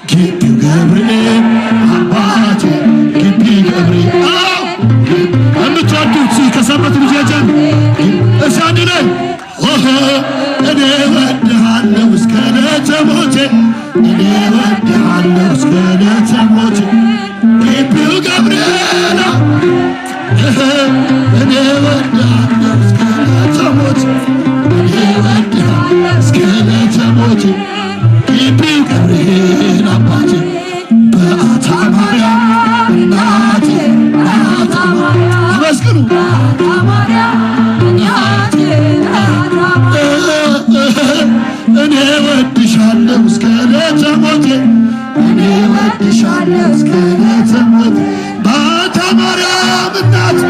ግቢው ገብርኤል አባቴ ግቢ ገብርኤል የምትወዱት ከሰንበት ልጆችን እሳን ላይ እኔ ወድሃለሁ እስከ ዕለተ ሞቴ እኔ ወድሃለሁ እስከ ዕለተ ሞቴ ግቢው ገብርኤል እኔ ወድሃለሁ እስከ ዕለተ ሞቴ እኔ ወድሃለሁ እስከ ዕለተ ሞቴ ግቢው ገብርኤል አባቴ በአታ ማርያም እናቴ በአታ ማርያም አመስግኑ እኔ ወድሻለሁ እስከ ዕለተ ሞቴ እኔ ወድሻለሁ እስከ ዕለተ ሞቴ በአታ ማርያም እናት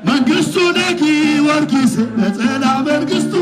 መንግሥቱ ለጊዮርጊስ ነጸላ መንግሥቱ